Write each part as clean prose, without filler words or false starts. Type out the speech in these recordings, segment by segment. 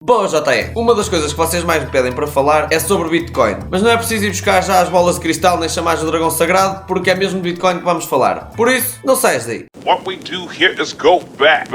Bom, JE, uma das coisas que vocês mais me pedem para falar é sobre Bitcoin. Mas não é preciso ir buscar já as bolas de cristal nem chamar o dragão sagrado, porque é mesmo de Bitcoin que vamos falar. Por isso, não saias daí. What we do here is go back.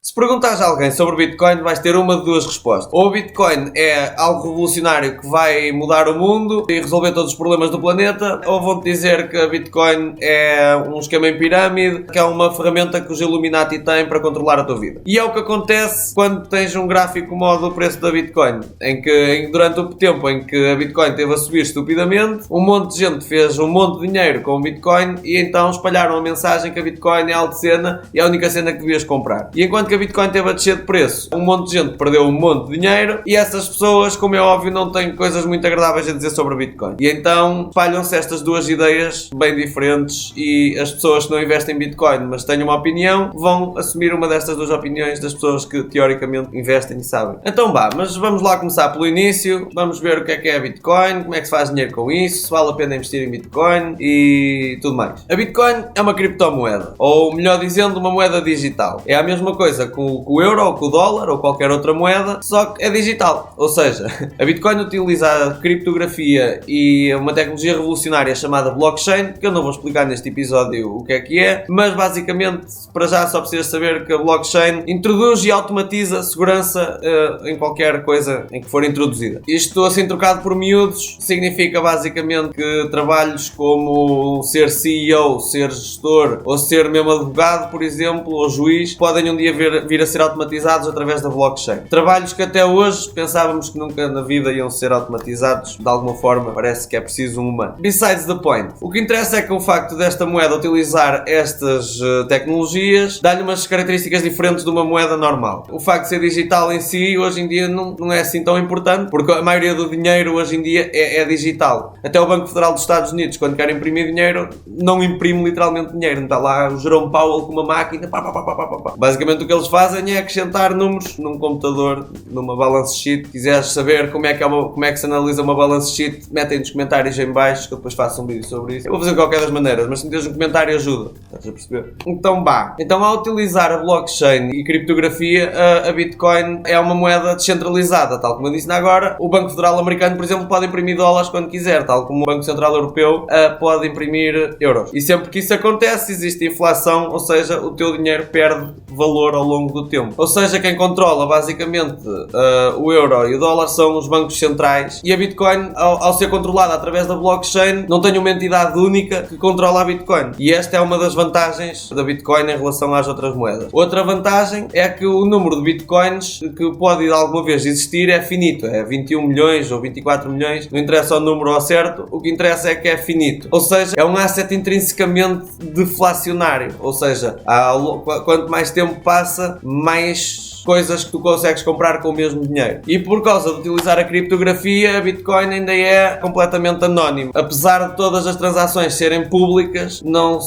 Se perguntares a alguém sobre Bitcoin, vais ter uma de duas respostas. Ou o Bitcoin é algo revolucionário que vai mudar o mundo e resolver todos os problemas do planeta, ou vão-te dizer que a Bitcoin é um esquema em pirâmide, que é uma ferramenta que os Illuminati têm para controlar a tua vida. E é o que acontece quando tens um gráfico como o do preço da Bitcoin, em que durante o tempo em que a Bitcoin teve a subir estupidamente, um monte de gente fez um monte de dinheiro com o Bitcoin e então espalharam a mensagem que a Bitcoin é a altocena e é a única cena que devias comprar. E enquanto que a Bitcoin teve a descer de preço, um monte de gente perdeu um monte de dinheiro e essas pessoas, como é óbvio, não têm coisas muito agradáveis a dizer sobre a Bitcoin. E então espalham-se estas duas ideias bem diferentes e as pessoas que não investem em Bitcoin, mas têm uma opinião, vão assumir uma destas duas opiniões das pessoas que teoricamente investem e sabem. Então mas vamos lá começar pelo início, vamos ver o que é a Bitcoin, como é que se faz dinheiro com isso, se vale a pena investir em Bitcoin e tudo mais. A Bitcoin é uma criptomoeda, ou melhor dizendo, uma moeda digital. É a mesma coisa com o euro, ou com o dólar, ou qualquer outra moeda, só que é digital. Ou seja, a Bitcoin utiliza a criptografia e uma tecnologia revolucionária chamada blockchain, que eu não vou explicar neste episódio o que é, mas basicamente, para já só precisas saber que a blockchain introduz e automatiza segurança em qualquer coisa em que for introduzida. Isto, assim trocado por miúdos, significa basicamente que trabalhos como ser CEO, ser gestor, ou ser mesmo advogado, por exemplo, ou juiz, podem um dia vir a ser automatizados através da blockchain. Trabalhos que até hoje pensávamos que nunca na vida iam ser automatizados, de alguma forma parece que é preciso um humano. Besides the point. O que interessa é que o facto desta moeda utilizar estas tecnologias dá-lhe umas características diferentes de uma moeda normal. O facto de ser digital em si, hoje em dia, não é assim tão importante, porque a maioria do dinheiro hoje em dia é digital. Até o Banco Federal dos Estados Unidos, quando quer imprimir dinheiro, não imprime literalmente dinheiro. Não está lá o Jerome Powell com uma máquina, Basicamente o que eles fazem é acrescentar números num computador, numa balance sheet. Se quiseres saber como é que se analisa uma balance sheet, metem nos comentários em baixo, que eu depois faço um vídeo sobre isso. Eu vou fazer de qualquer das maneiras, mas se meteres um comentário ajuda. Estás a perceber? Então ao utilizar a blockchain e criptografia, a Bitcoin é uma moeda descentralizada, tal como eu disse agora. O Banco Federal Americano, por exemplo, pode imprimir dólares quando quiser, tal como o Banco Central Europeu pode imprimir euros. E sempre que isso acontece, existe inflação, ou seja, o teu dinheiro perde valor ao longo do tempo. Ou seja, quem controla basicamente o euro e o dólar são os bancos centrais, e a Bitcoin, ao ser controlada através da blockchain, não tem uma entidade única que controla a Bitcoin. E esta é uma das vantagens da Bitcoin em relação às outras moedas. Outra vantagem é que o número de Bitcoins que pode alguma vez existir é finito. É 21 milhões ou 24 milhões, não interessa o número ao certo, o que interessa é que é finito. Ou seja, é um asset intrinsecamente deflacionário. Ou seja, quanto mais tempo passa, mais coisas que tu consegues comprar com o mesmo dinheiro. E por causa de utilizar a criptografia, a Bitcoin ainda é completamente anónimo. Apesar de todas as transações serem públicas, não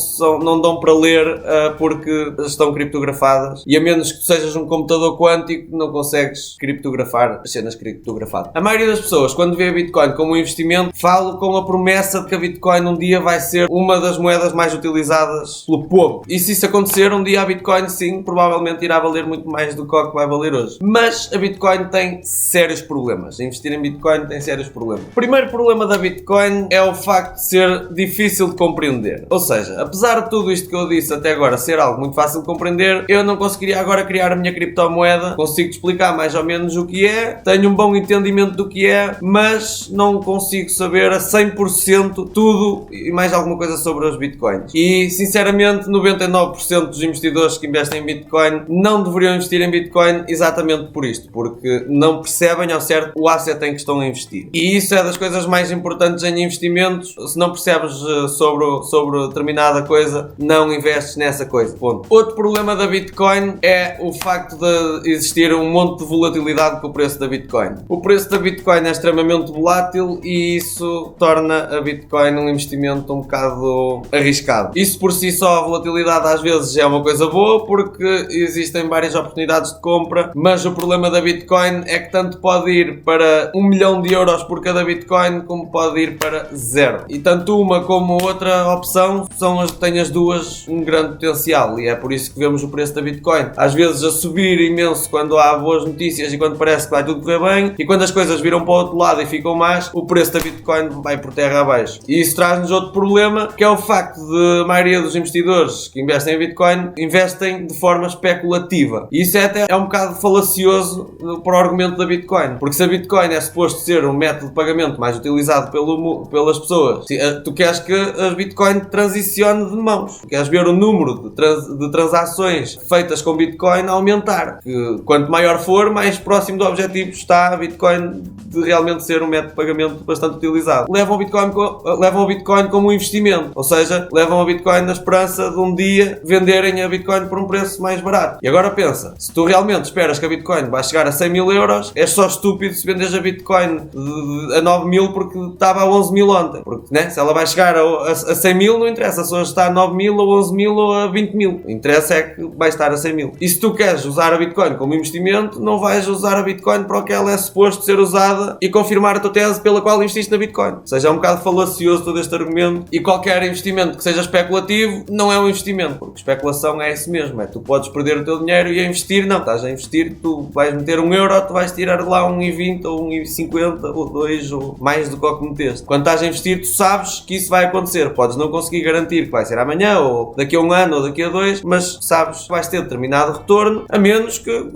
dão para ler porque estão criptografadas. E a menos que tu sejas um computador quântico, não consegues criptografar as cenas criptografadas. A maioria das pessoas, quando vê a Bitcoin como um investimento, falam com a promessa de que a Bitcoin um dia vai ser uma das moedas mais utilizadas pelo povo. E se isso acontecer, um dia a Bitcoin, sim, provavelmente irá valer muito mais do que vai valer hoje. Mas a Bitcoin tem sérios problemas. Investir em Bitcoin tem sérios problemas. O primeiro problema da Bitcoin é o facto de ser difícil de compreender. Ou seja, apesar de tudo isto que eu disse até agora ser algo muito fácil de compreender, eu não conseguiria agora criar a minha criptomoeda. Consigo-te explicar mais ou menos o que é, tenho um bom entendimento do que é, mas não consigo saber a 100% tudo e mais alguma coisa sobre os Bitcoins. E, sinceramente, 99% dos investidores que investem em Bitcoin não deveriam investir em Bitcoin exatamente por isto, porque não percebem ao certo o asset em que estão a investir. E isso é das coisas mais importantes em investimentos. Se não percebes sobre determinada coisa, não investes nessa coisa. Ponto. Outro problema da Bitcoin é o facto de existir um monte de volatilidade com o preço da Bitcoin. O preço da Bitcoin é extremamente volátil e isso torna a Bitcoin um investimento um bocado arriscado. Isso por si só, a volatilidade às vezes é uma coisa boa, porque existem várias oportunidades de compra, mas o problema da Bitcoin é que tanto pode ir para 1 milhão de euros por cada Bitcoin, como pode ir para zero. E tanto uma como outra opção têm as duas um grande potencial, e é por isso que vemos o preço da Bitcoin às vezes a subir imenso quando há boas notícias e quando parece que vai tudo correr bem, e quando as coisas viram para o outro lado e ficam más, o preço da Bitcoin vai por terra abaixo. E isso traz-nos outro problema, que é o facto de a maioria dos investidores que investem em Bitcoin investem de forma especulativa. E isso é um bocado falacioso para o argumento da Bitcoin, porque se a Bitcoin é suposto ser um método de pagamento mais utilizado pelas pessoas, tu queres que a Bitcoin transicione de mãos, tu queres ver o número de transações feitas com Bitcoin aumentar, que quanto maior for, mais próximo do objetivo está a Bitcoin de realmente ser um método de pagamento bastante utilizado. Levam o Bitcoin como um investimento, ou seja, levam a Bitcoin na esperança de um dia venderem a Bitcoin por um preço mais barato. E agora pensa, se tu realmente esperas que a Bitcoin vai chegar a 100 mil euros, és só estúpido se vendes a Bitcoin a 9 mil porque estava a 11 mil ontem. Porque, né, se ela vai chegar a 100 mil, não interessa se hoje está a 9 mil, ou 11 mil, ou a 20 mil. O interessa é que vai estar a 100 mil. E se tu queres usar a Bitcoin como investimento, não vais usar a Bitcoin para o que ela é suposto ser usada e confirmar a tua tese pela qual investiste na Bitcoin. Ou seja, é um bocado falacioso todo este argumento, e qualquer investimento que seja especulativo não é um investimento, porque especulação é isso mesmo, tu podes perder o teu dinheiro e a investir, não, estás a investir, tu vais meter 1 euro, tu vais tirar de lá 1,20 ou 1,50 ou 2 ou mais do que o que meteste. Quando estás a investir, tu sabes que isso vai acontecer, podes não conseguir garantir que vai ser amanhã ou daqui a 1 ano ou daqui a 2, mas sabes que vais ter determinado retorno, a menos que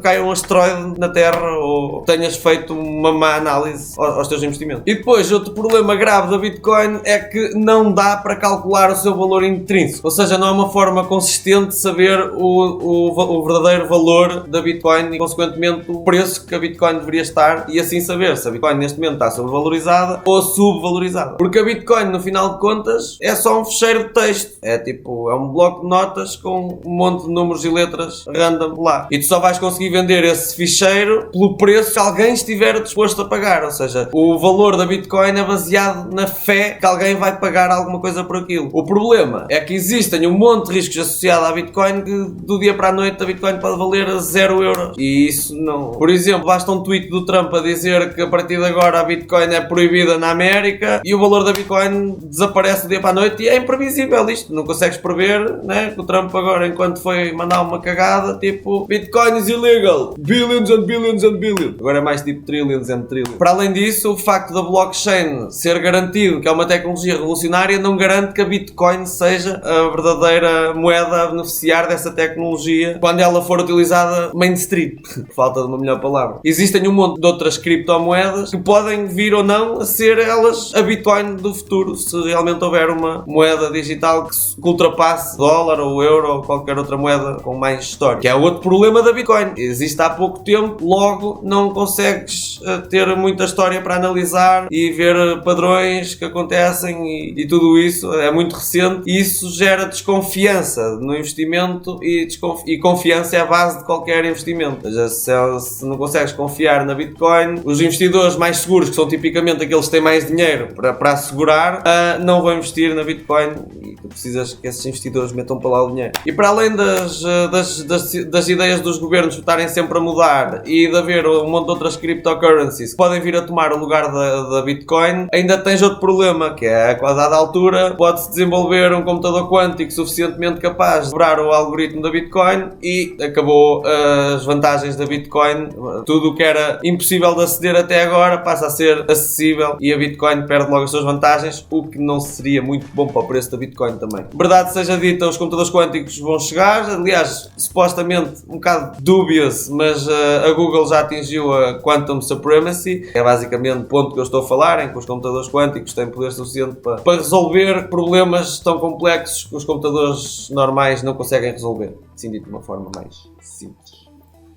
caia um asteroide na Terra ou tenhas feito uma má análise aos teus investimentos. E depois, outro problema grave da Bitcoin é que não dá para calcular o seu valor intrínseco, ou seja, não há uma forma consistente de saber o verdadeiro valor da Bitcoin e, consequentemente, o preço que a Bitcoin deveria estar, e assim saber se a Bitcoin neste momento está sobrevalorizada ou subvalorizada. Porque a Bitcoin, no final de contas, é só um fecheiro de texto. É um bloco de notas com um monte de números e letras random lá. E tu só vais conseguir vender esse ficheiro pelo preço que alguém estiver disposto a pagar. Ou seja, o valor da Bitcoin é baseado na fé que alguém vai pagar alguma coisa por aquilo. O problema é que existem um monte de riscos associados à Bitcoin, que do dia para a noite a Bitcoin pode valer a 0 euros. E isso não... Por exemplo, basta um tweet do Trump a dizer que a partir de agora a Bitcoin é proibida na América e o valor da Bitcoin desaparece do dia para a noite, e é imprevisível isto. Não consegues prever, né? Que o Trump agora, enquanto foi mandar uma cagada, tipo, Bitcoin is illegal, billions and billions and billions. Agora é mais tipo trillions and trillions. Para além disso, o facto da blockchain ser garantido que é uma tecnologia revolucionária não garante que a Bitcoin seja a verdadeira moeda a beneficiar dessa tecnologia quando ela for utilizada mainstream. Falta de uma melhor palavra. Existem um monte de outras criptomoedas que podem vir ou não a ser elas a Bitcoin do futuro, se realmente houver uma moeda digital que ultrapasse dólar ou euro ou qualquer outra moeda com mais história. Que é outro problema da Bitcoin. Existe há pouco tempo, logo não consegues ter muita história para analisar e ver padrões que acontecem e tudo isso é muito recente, e isso gera desconfiança no investimento, e confiança é a base de qualquer investimento. Ou seja, se não consegues confiar na Bitcoin, os investidores mais seguros, que são tipicamente aqueles que têm mais dinheiro para assegurar, não vão investir na Bitcoin, e tu precisas que esses investidores metam para lá o dinheiro. E para além das ideias dos governos estarem sempre a mudar e de haver um monte de outras cryptocurrencies que podem vir a tomar o lugar da Bitcoin, ainda tens outro problema, que é que a dada altura pode-se desenvolver um computador quântico suficientemente capaz de quebrar o algoritmo da Bitcoin e acabou as vantagens da Bitcoin. Tudo o que era impossível de aceder até agora passa a ser acessível e a Bitcoin perde logo as suas vantagens, o que não seria muito bom para o preço da Bitcoin também. Verdade seja dita, os computadores quânticos vão chegar, aliás, supostamente um bocado dubious, mas a Google já atingiu a Quantum Supremacy, que é basicamente o ponto que eu estou a falar, em que os computadores quânticos têm poder suficiente para resolver problemas tão complexos que os computadores normais não conseguem resolver, assim dito de uma forma mais simples.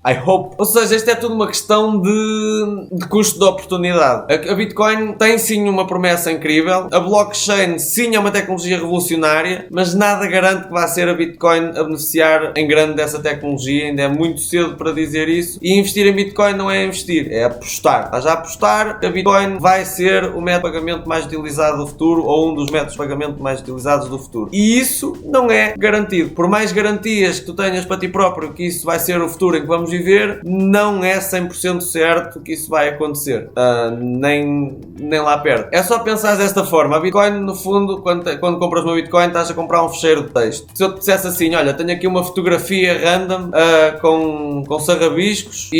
I hope. Ou seja, isto é tudo uma questão de custo de oportunidade. A Bitcoin tem sim uma promessa incrível. A blockchain sim é uma tecnologia revolucionária, mas nada garante que vá ser a Bitcoin a beneficiar em grande dessa tecnologia. Ainda é muito cedo para dizer isso. E investir em Bitcoin não é investir, é apostar. Estás a apostar que a Bitcoin vai ser o método de pagamento mais utilizado do futuro ou um dos métodos de pagamento mais utilizados do futuro. E isso não é garantido. Por mais garantias que tu tenhas para ti próprio que isso vai ser o futuro em que vamos viver, não é 100% certo que isso vai acontecer. Nem lá perto. É só pensar desta forma. A Bitcoin, no fundo, quando compras uma Bitcoin, estás a comprar um fecheiro de texto. Se eu te dissesse assim, olha, tenho aqui uma fotografia random com sarrabiscos,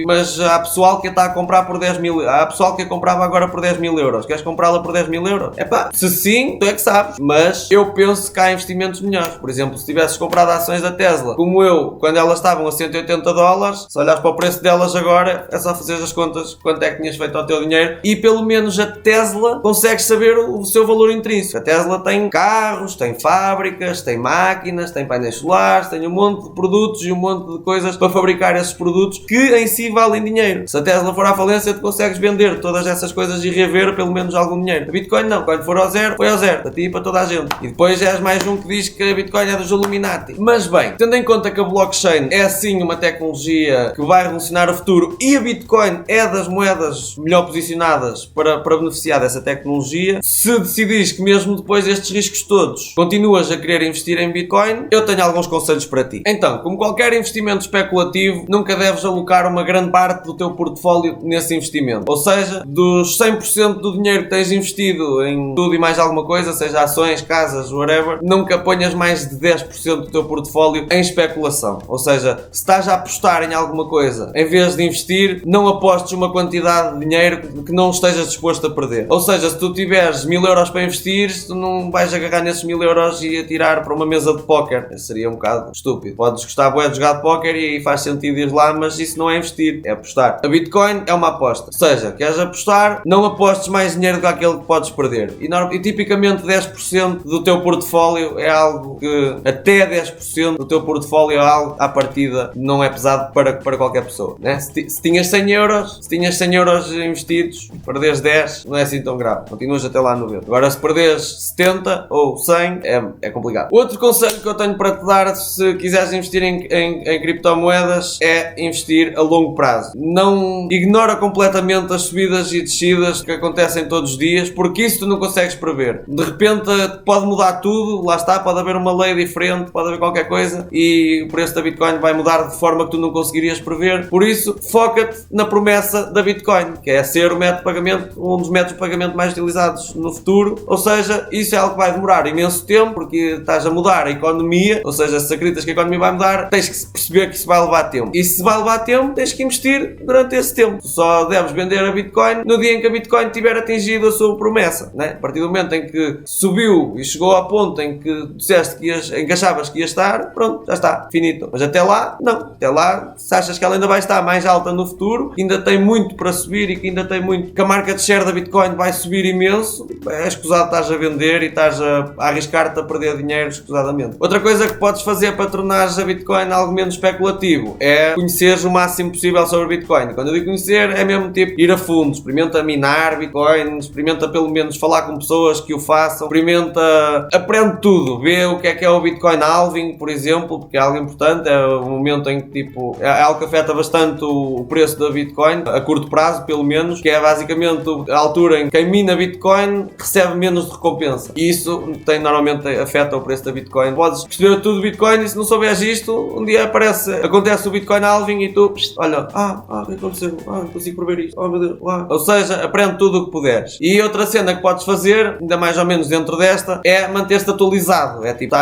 mas há pessoal que está a comprar por 10 mil. Há pessoal que a comprava agora por 10 mil euros. Queres comprá-la por 10 mil euros? Epá, se sim, tu é que sabes. Mas eu penso que há investimentos melhores. Por exemplo, se tivesses comprado ações da Tesla, como eu, quando elas estavam a 180 dólares, se olhares para o preço delas agora, é só fazer as contas quanto é que tinhas feito ao teu dinheiro e pelo menos a Tesla consegues saber o seu valor intrínseco. A Tesla tem carros, tem fábricas, tem máquinas, tem painéis solares, tem um monte de produtos e um monte de coisas para fabricar esses produtos que em si valem dinheiro. Se a Tesla for à falência, tu consegues vender todas essas coisas e reaver pelo menos algum dinheiro. A Bitcoin não. Quando for ao zero, foi ao zero. Para ti e para toda a gente. E depois és mais um que diz que a Bitcoin é dos Illuminati. Mas bem, tendo em conta que a blockchain é sim uma tecnologia que vai revolucionar o futuro e a Bitcoin é das moedas melhor posicionadas para beneficiar dessa tecnologia, se decidires que mesmo depois destes riscos todos continuas a querer investir em Bitcoin, eu tenho alguns conselhos para ti. Então, como qualquer investimento especulativo, nunca deves alocar uma grande parte do teu portfólio nesse investimento. Ou seja, dos 100% do dinheiro que tens investido em tudo e mais alguma coisa, seja ações, casas, whatever, nunca ponhas mais de 10% do teu portfólio em especulação. Ou seja, se estás a apostar em alguma coisa, em vez de investir, não apostes uma quantidade de dinheiro que não estejas disposto a perder. Ou seja, se tu tiveres 1000 euros para investir, tu não vais agarrar nesses 1000 euros e atirar para uma mesa de póquer. Seria um bocado estúpido. Podes gostar bué de jogar de póquer e faz sentido ir lá, mas isso não é investir, é apostar. A Bitcoin é uma aposta. Ou seja, queres apostar, não apostes mais dinheiro do que aquele que podes perder. E tipicamente 10% do teu portfólio é algo que, até 10% do teu portfólio é algo, à partida, não é pesado para qualquer pessoa. Né? Se tinhas 100 euros investidos, perderes 10, não é assim tão grave. Continuas até lá 90. Agora, se perderes 70 ou 100, é complicado. Outro conselho que eu tenho para te dar, se quiseres investir em criptomoedas, é investir a longo prazo. Não ignora completamente as subidas e descidas que acontecem todos os dias, porque isso tu não consegues prever. De repente pode mudar tudo, lá está, pode haver uma lei diferente, pode haver qualquer coisa e o preço da Bitcoin vai mudar de forma que tu não conseguirias prever. Por isso, foca-te na promessa da Bitcoin, que é ser o método de pagamento, um dos métodos de pagamento mais utilizados no futuro. Ou seja, isso é algo que vai demorar imenso tempo, porque estás a mudar a economia, ou seja, se acreditas que a economia vai mudar, tens que perceber que isso vai levar tempo. E se vai levar tempo, tens que investir durante esse tempo. Tu só deves vender a Bitcoin no dia em que a Bitcoin tiver atingido a sua promessa, né? A partir do momento em que subiu e chegou ao ponto em que disseste em que achavas que ia estar, pronto, já está, finito. Mas até lá, não. Até lá, se achas que ela ainda vai estar mais alta no futuro, que ainda tem muito para subir e que ainda tem muito, que a marca de share da Bitcoin vai subir imenso, é escusado estás a vender e estás a arriscar-te a perder dinheiro escusadamente. Outra coisa que podes fazer para tornares a Bitcoin algo menos especulativo é conheceres o máximo possível sobre Bitcoin. Quando eu digo conhecer, é mesmo tipo ir a fundo, experimenta minar Bitcoin, experimenta pelo menos falar com pessoas que o façam, aprende tudo, vê o que é o Bitcoin halving, por exemplo, porque é algo importante, é o momento em que tipo, é algo que afeta bastante o preço da Bitcoin, a curto prazo pelo menos, que é basicamente a altura em que quem mina Bitcoin recebe menos de recompensa. E isso normalmente afeta o preço da Bitcoin. Podes perceber tudo do Bitcoin e se não souberes isto, um dia acontece o Bitcoin halving e tu, olha, o que aconteceu? Não consigo prever isto. Oh meu Deus, Ou seja, aprende tudo o que puderes. E outra cena que podes fazer, ainda mais ou menos dentro desta, é manter-te atualizado. É tipo,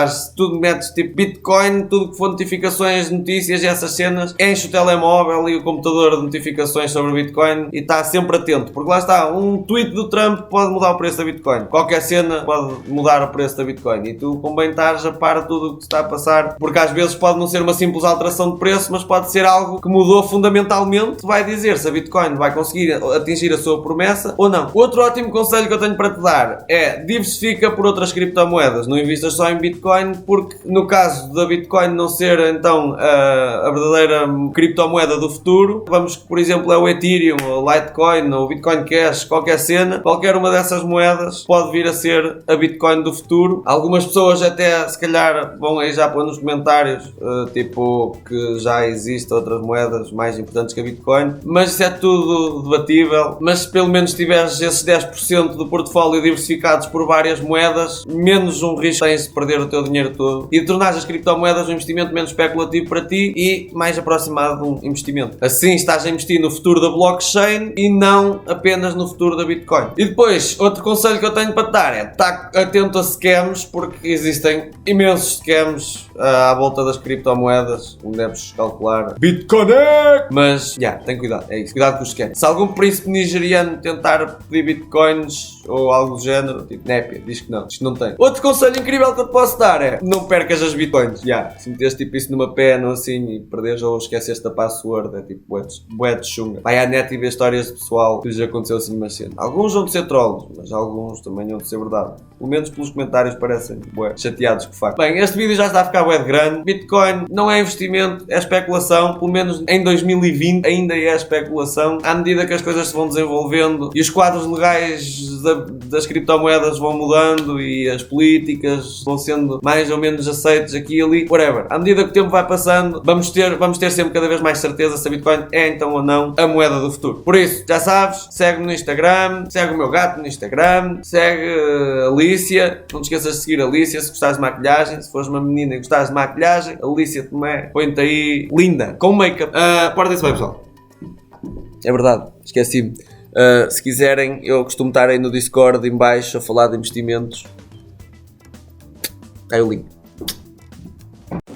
metes tipo Bitcoin, tudo que for notificações, notícias e essas cenas, enche o telemóvel e o computador de notificações sobre o Bitcoin e está sempre atento. Porque lá está, um tweet do Trump pode mudar o preço da da Bitcoin. Qualquer cena pode mudar o preço da Bitcoin e tu convém estares a par de tudo o que se está a passar, porque às vezes pode não ser uma simples alteração de preço, mas pode ser algo que mudou fundamentalmente, vai dizer se a Bitcoin vai conseguir atingir a sua promessa ou não. Outro ótimo conselho que eu tenho para te dar é diversifica por outras criptomoedas, não investas só em Bitcoin, porque no caso da Bitcoin não ser então a verdadeira criptomoeda do futuro, vamos que por exemplo é o Ethereum, o Litecoin, ou o Bitcoin Cash, qualquer cena, qualquer uma dessas moedas pode vir a ser a Bitcoin do futuro. Algumas pessoas até se calhar vão aí já pôr nos comentários tipo que já existem outras moedas mais importantes que a Bitcoin, mas isso é tudo debatível. Mas se pelo menos tiveres esses 10% do portfólio diversificados por várias moedas, menos um risco tens de perder o teu dinheiro todo e de tornar as criptomoedas um investimento menos especulativo para ti e mais aproximado de um investimento. Assim estás a investir no futuro da blockchain e não apenas no futuro da Bitcoin. E depois, outro conselho que eu tenho para te dar é estar atento a scams, porque existem imensos scams à volta das criptomoedas, como deves calcular. BitConnect! Mas, tem cuidado, é isso. Cuidado com os scams. Se algum príncipe nigeriano tentar pedir bitcoins ou algo do género, tipo népia, diz que não tem. Outro conselho incrível que eu te posso dar é não percas as bitcoins. Se meteres tipo isso numa pen ou assim e perderes ou esqueceste a password, é tipo bué de chunga. Vai à net e vê histórias de pessoal que lhes aconteceu assim uma cena. Alguns vão de ser trolls, mas alguns também vão de ser verdade. Pelo menos pelos comentários parecem bué chateados com o facto. Bem, este vídeo já está a ficar bué de grande. Bitcoin não é investimento, é especulação. Pelo menos em 2020 ainda é especulação. À medida que as coisas se vão desenvolvendo e os quadros legais das criptomoedas vão mudando e as políticas vão sendo mais ou menos aceites aqui e ali, whatever. À medida que o tempo vai passando, vamos ter sempre cada vez mais certeza se a Bitcoin é então ou não a moeda do futuro. Por isso, já sabes, segue-me no Instagram, segue o meu gato no Instagram, segue a Alicia, não te esqueças de seguir a Alicia se gostares de maquilhagem, se fores uma menina e gostares de maquilhagem, Alicia Tomé, põe-te aí linda, com make-up. Portem-se bem, pessoal. É verdade, esqueci-me. Se quiserem, eu costumo estar aí no Discord em baixo a falar de investimentos. Aí o link.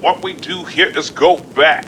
What we do here is go back.